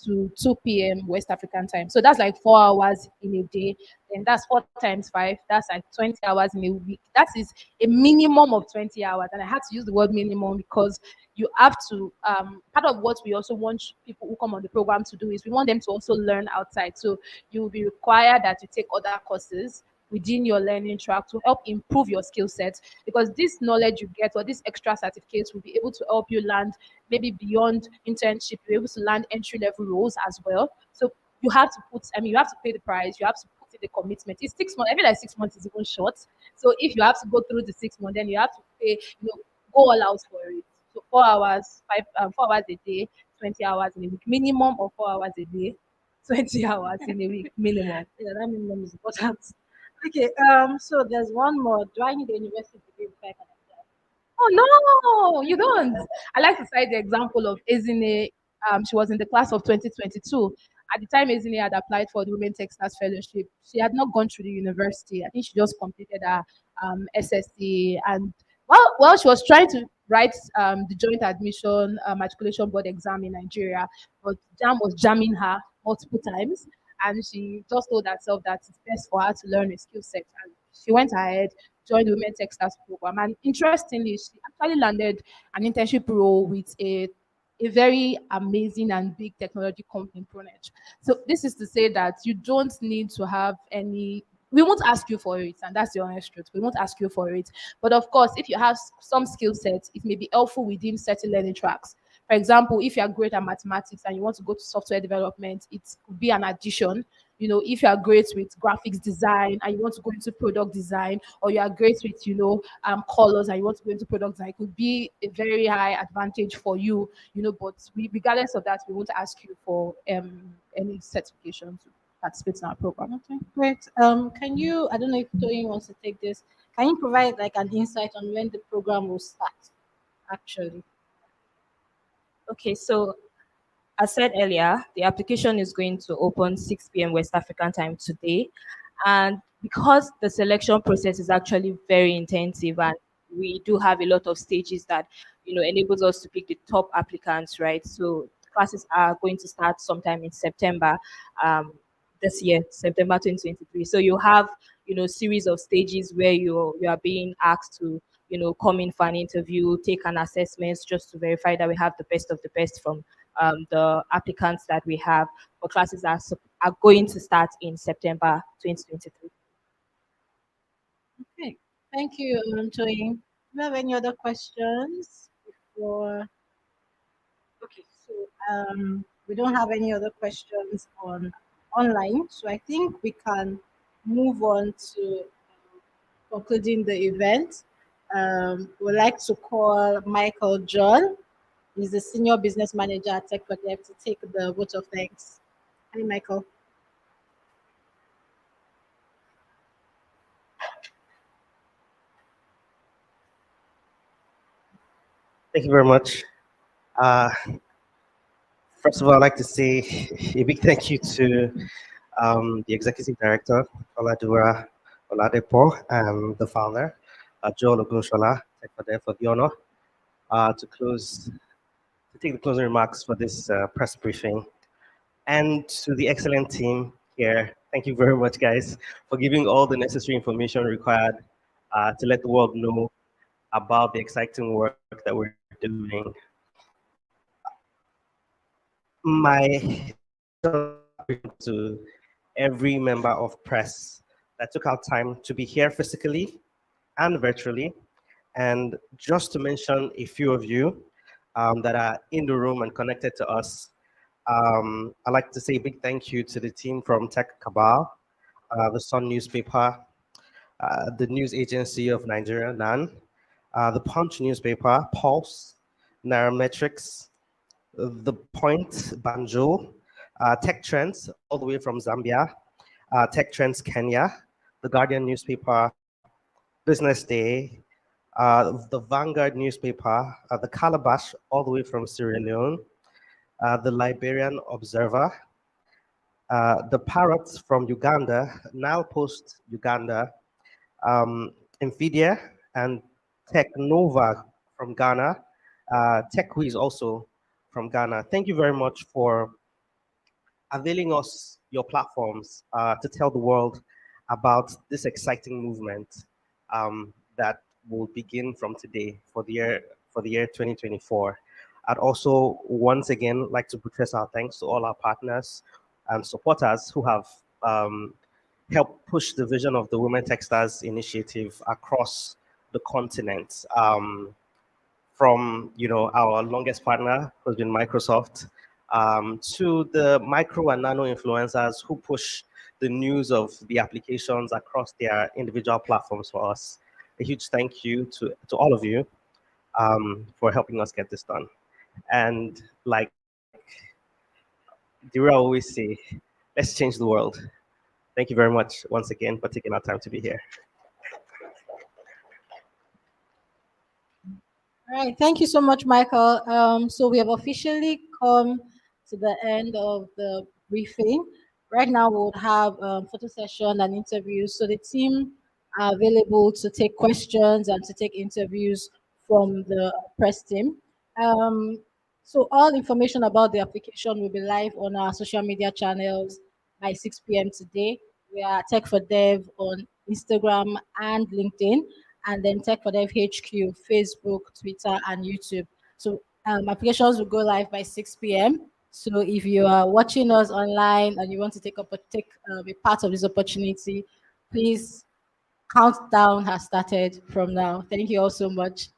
to 2 p.m. West African time. So that's like 4 hours in a day. Then that's 4 times 5. That's like 20 hours in a week. That is a minimum of 20 hours. And I had to use the word minimum because you have to, part of what we also want people who come on the program to do is we want them to also learn outside. So you will be required that you take other courses within your learning track to help improve your skill set, because this knowledge you get or this extra certificates will be able to help you land maybe beyond internship. You're able to land entry level roles as well. So you have to you have to pay the price, you have to put in the commitment. It's 6 months. I feel like 6 months is even short. So if you have to go through the 6 months, then you have to pay, go all out for it. So 4 hours, 4 hours a day, 20 hours in a week, minimum of 4 hours a day, 20 hours in a week, minimum. Yeah, that minimum is important. Okay. So there's one more. Do I need a university degree before I can apply? Oh no, you don't. I like to cite the example of Ezine. She was in the class of 2022, At the time Ezine had applied for the Women Techsters Fellowship, she had not gone through the university. I think she just completed her SSC. And while she was trying to write the joint admission matriculation board exam in Nigeria, but JAM was jamming her multiple times. And she just told herself that it's best for her to learn a skill set. And she went ahead, joined the Women Techsters program. And interestingly, she actually landed an internship role with a very amazing and big technology company, Pronage. So this is to say that you don't need to have any. We won't ask you for it, and that's the honest truth. We won't ask you for it. But of course, if you have some skill sets, it may be helpful within certain learning tracks. For example, if you are great at mathematics and you want to go to software development, it could be an addition. If you are great with graphics design and you want to go into product design, or you are great with, colors and you want to go into product design, it could be a very high advantage for you, but regardless of that, we won't ask you for any certification to participate in our program. Okay, great. Can you, I don't know if Tony wants to take this, can you provide like an insight on when the program will start, actually? Okay, so as said earlier, the application is going to open 6 p.m. West African time today. And because the selection process is actually very intensive and we do have a lot of stages that, enables us to pick the top applicants, right? So classes are going to start sometime in September this year, September 2023. So you have, series of stages where you are being asked to, come in for an interview, take an assessment just to verify that we have the best of the best from the applicants that we have. But classes are going to start in September 2023. Okay, thank you, Tony. Do you have any other questions before? Okay, so we don't have any other questions on online, so I think we can move on to concluding the event. We'd like to call Michael John. He's the senior business manager at Tech for Dev to take the vote of thanks. Hi, Michael. Thank you very much. Uh, First of all, I'd like to say a big thank you to the executive director, Oladura Oladepo, and the founder, Joel Ogoshola, for the honor to take the closing remarks for this press briefing. And to the excellent team here, thank you very much, guys, for giving all the necessary information required to let the world know about the exciting work that we're doing. My to every member of press that took out time to be here physically and virtually. And just to mention a few of you that are in the room and connected to us, I'd like to say a big thank you to the team from Tech Cabal, the Sun newspaper, the news agency of Nigeria, NAN, the Punch newspaper, Pulse, Nairametrics, The Point, Banjo, Tech Trends, all the way from Zambia, Tech Trends Kenya, the Guardian newspaper, Business Day, the Vanguard newspaper, the Calabash, all the way from Sierra Leone, the Liberian Observer, the Parrots from Uganda, Nile Post Uganda, Nvidia, and Tech Nova from Ghana, TechWiz also from Ghana. Thank you very much for availing us your platforms to tell the world about this exciting movement that will begin from today for the year 2024. I'd also once again like to express our thanks to all our partners and supporters who have helped push the vision of the Women Techstars initiative across the continent. From our longest partner, who's been Microsoft, to the micro and nano influencers who push the news of the applications across their individual platforms for us. A huge thank you to all of you for helping us get this done. And like Dira always say, let's change the world. Thank you very much once again for taking our time to be here. All right, thank you so much, Michael. So we have officially come to the end of the briefing. Right now, we'll have photo session and interviews. So the team are available to take questions and to take interviews from the press team. Um, so all information about the application will be live on our social media channels by 6 p.m. today. We are Tech for Dev on Instagram and LinkedIn, and then Tech for Dev HQ, Facebook, Twitter, and YouTube. So applications will go live by 6 p.m. So if you are watching us online and you want to take a part of this opportunity, please countdown has started from now. Thank you all so much.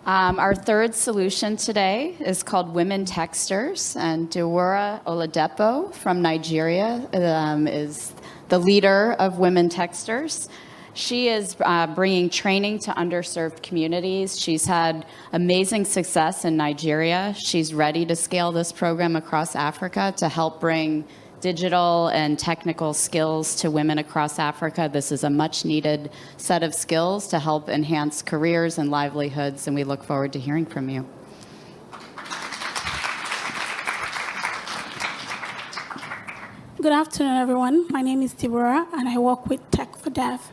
Our third solution today is called Women Techsters, and Deborah Oladepo from Nigeria is the leader of Women Techsters. She is bringing training to underserved communities. She's had amazing success in Nigeria. She's ready to scale this program across Africa to help bring digital and technical skills to women across Africa. This is a much needed set of skills to help enhance careers and livelihoods, and we look forward to hearing from you. Good afternoon, everyone. My name is Deborah, and I work with Tech for Dev.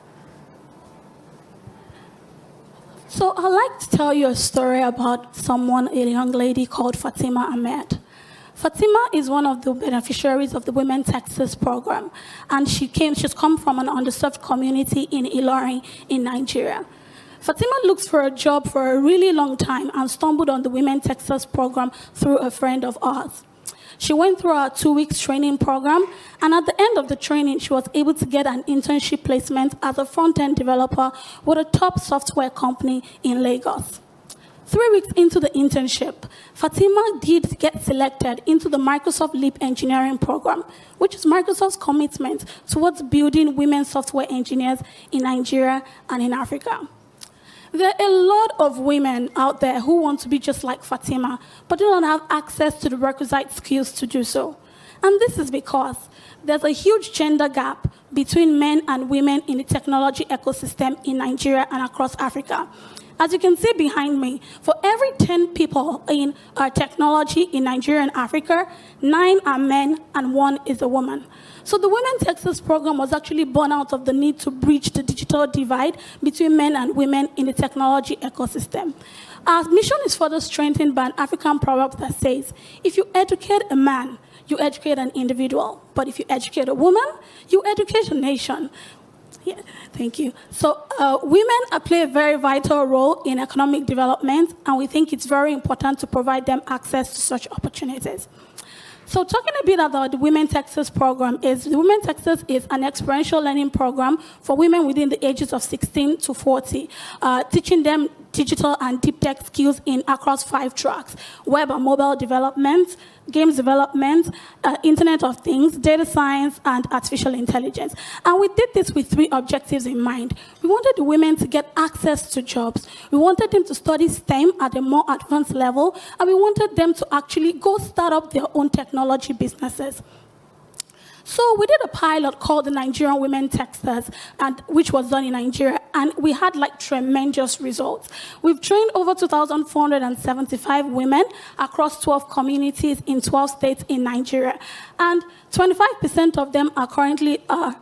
So I'd like to tell you a story about a young lady called Fatima Ahmed. Fatima is one of the beneficiaries of the Women Techsters program, and she's come from an underserved community in Ilorin in Nigeria. Fatima looked for a job for a really long time and stumbled on the Women Techsters program through a friend of ours. She went through our 2-week training program, and at the end of the training, she was able to get an internship placement as a front-end developer with a top software company in Lagos. 3 weeks into the internship, Fatima did get selected into the Microsoft Leap Engineering Program, which is Microsoft's commitment towards building women software engineers in Nigeria and in Africa. There are a lot of women out there who want to be just like Fatima, but do not have access to the requisite skills to do so. And this is because there's a huge gender gap between men and women in the technology ecosystem in Nigeria and across Africa. As you can see behind me, for every 10 people in technology in Nigeria and Africa, 9 are men and 1 is a woman. So the Women Techsters program was actually born out of the need to bridge the digital divide between men and women in the technology ecosystem. Our mission is further strengthened by an African proverb that says, if you educate a man, you educate an individual. But if you educate a woman, you educate a nation. Yeah, thank you. So women play a very vital role in economic development, and we think it's very important to provide them access to such opportunities. So talking a bit about the Women Techsters program the Women Techsters is an experiential learning program for women within the ages of 16 to 40, teaching them digital and deep tech skills across 5 tracks: web and mobile development, games development, Internet of Things, data science, and artificial intelligence. And we did this with 3 objectives in mind. We wanted the women to get access to jobs. We wanted them to study STEM at a more advanced level, and we wanted them to actually go start up their own technology businesses. So we did a pilot called the Nigerian Women Techsters, which was done in Nigeria and we had like tremendous results. We've trained over 2,475 women across 12 communities in 12 states in Nigeria, and 25% of them are currently are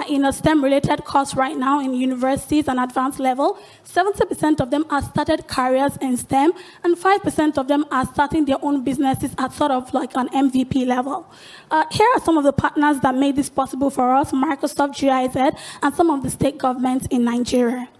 in a STEM-related course right now in universities and advanced level. 70% of them are started careers in STEM, and 5% of them are starting their own businesses at sort of like an MVP level. Here are some of the partners that made this possible for us: Microsoft, GIZ, and some of the state governments in Nigeria.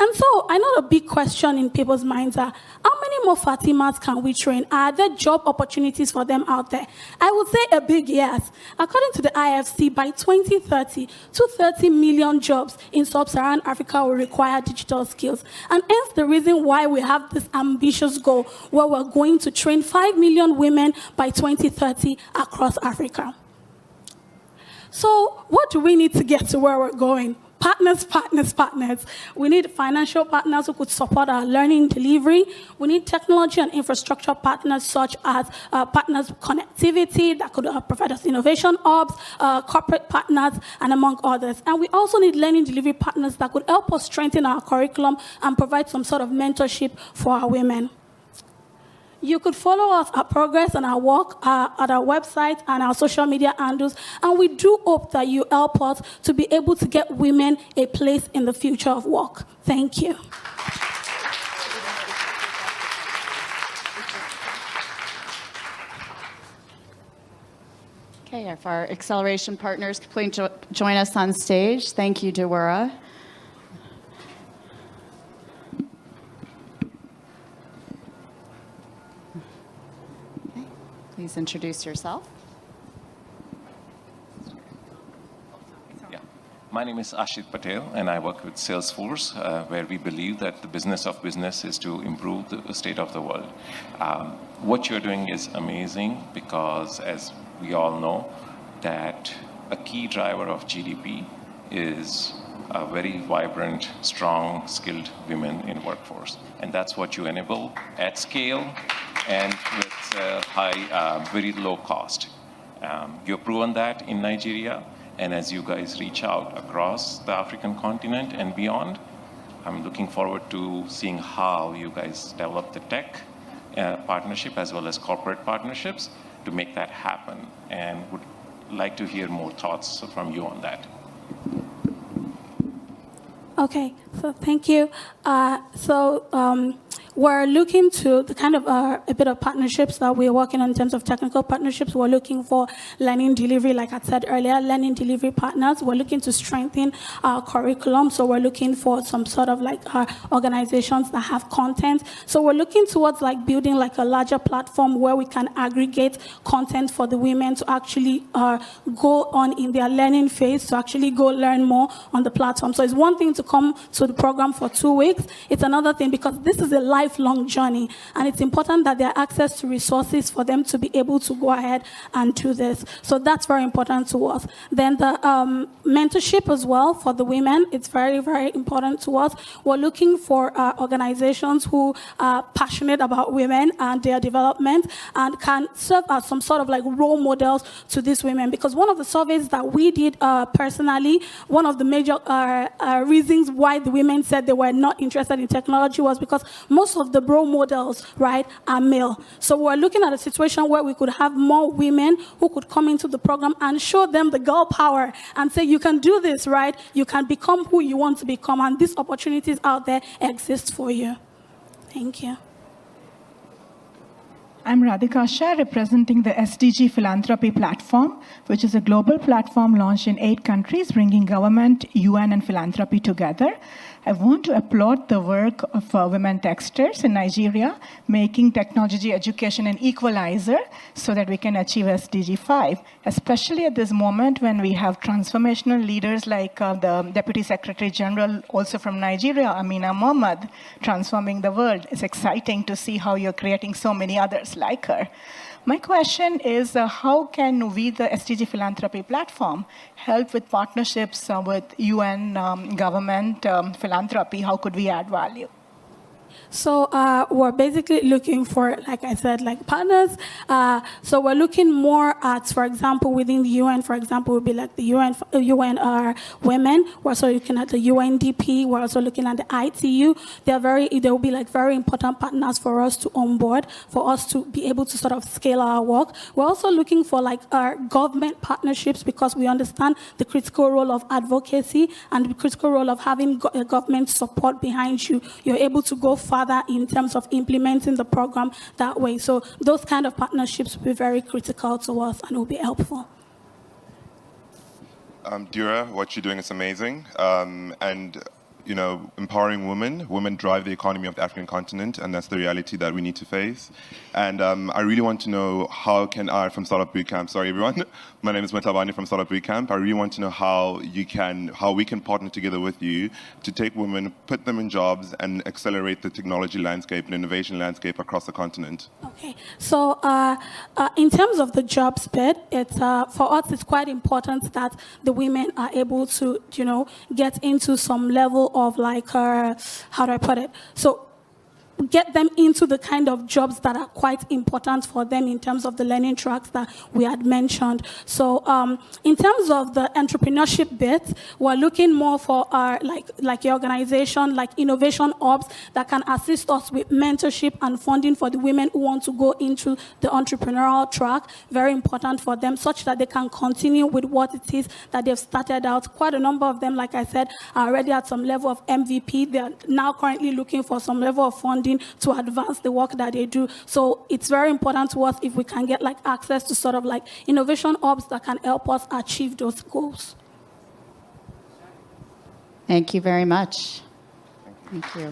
And so I know a big question in people's minds are, how many more Fatimas can we train? Are there job opportunities for them out there? I would say a big yes. According to the IFC, by 2030, 230 million jobs in sub-Saharan Africa will require digital skills. And hence the reason why we have this ambitious goal where we're going to train 5 million women by 2030 across Africa. So what do we need to get to where we're going? Partners, partners, partners. We need financial partners who could support our learning delivery. We need technology and infrastructure partners such as partners with connectivity that could provide us innovation hubs, corporate partners, and among others. And we also need learning delivery partners that could help us strengthen our curriculum and provide some sort of mentorship for our women. You could follow us, our progress and our work at our website and our social media handles. And we do hope that you help us to be able to get women a place in the future of work. Thank you. Okay, if our acceleration partners could please join us on stage. Thank you, Deborah. Please introduce yourself. Yeah. My name is Ashit Patel, and I work with Salesforce, where we believe that the business of business is to improve the state of the world. What you're doing is amazing because, as we all know, that a key driver of GDP is a very vibrant, strong, skilled women in workforce. And that's what you enable at scale and with high, very low cost. You've proven that in Nigeria, and as you guys reach out across the African continent and beyond, I'm looking forward to seeing how you guys develop the tech partnership as well as corporate partnerships to make that happen, and would like to hear more thoughts from you on that. Okay, so thank you. We're looking to the kind of a bit of partnerships that we're working on in terms of technical partnerships. We're looking for learning delivery, like I said earlier, learning delivery partners. We're looking to strengthen our curriculum. So we're looking for some sort of like organizations that have content. So we're looking towards like building like a larger platform where we can aggregate content for the women to actually go on in their learning phase, to actually go learn more on the platform. So it's one thing to come to the program for 2 weeks. It's another thing because this is a lifelong journey, and it's important that there are access to resources for them to be able to go ahead and do this. So that's very important to us. Then the mentorship as well for the women, it's very, very important to us. We're looking for organizations who are passionate about women and their development and can serve as some sort of like role models to these women. Because one of the surveys that we did personally, one of the major reasons why the women said they were not interested in technology was because most of the role models, right, are male. So we're looking at a situation where we could have more women who could come into the program and show them the girl power and say, you can do this, right? You can become who you want to become, and these opportunities out there exist for you. Thank you. I'm Radhika Shah, representing the SDG Philanthropy Platform, which is a global platform launched in 8 countries, bringing government, UN, and philanthropy together. I want to applaud the work of women Techsters in Nigeria, making technology education an equalizer so that we can achieve SDG 5, especially at this moment when we have transformational leaders like the Deputy Secretary General, also from Nigeria, Amina Mohammed, transforming the world. It's exciting to see how you're creating so many others like her. My question is, how can we, the SDG Philanthropy Platform, help with partnerships with UN, government, philanthropy? How could we add value? So we're basically looking for, like I said, like partners. So we're looking more at, for example, within the UN, for example, would be like the UN women. We're also looking at the UNDP. We're also looking at the ITU. They will be like very important partners for us to onboard, for us to be able to sort of scale our work. We're also looking for like our government partnerships because we understand the critical role of advocacy and the critical role of having government support behind you. You're able to go further in terms of implementing the program that way. So those kind of partnerships will be very critical to us and will be helpful. Dura, what you're doing is amazing. And you know, empowering women drive the economy of the African continent, and that's the reality that we need to face. And I really want to know how can I, from Startup Bootcamp, sorry everyone, my name is Matabani from Startup Bootcamp. I really want to know how we can partner together with you to take women, put them in jobs, and accelerate the technology landscape and innovation landscape across the continent. Okay, so in terms of the jobs bit, it's for us it's quite important that the women are able to, you know, get into some level of like, how do I put it? So get them into the kind of jobs that are quite important for them in terms of the learning tracks that we had mentioned. So in terms of the entrepreneurship bit, we're looking more for our like your organization, like innovation hubs that can assist us with mentorship and funding for the women who want to go into the entrepreneurial track. Very important for them, such that they can continue with what it is that they've started out. Quite a number of them, like I said, are already at some level of MVP. They are now currently looking for some level of funding to advance the work that they do. So it's very important to us if we can get like access to sort of like innovation hubs that can help us achieve those goals. Thank you very much. Thank you.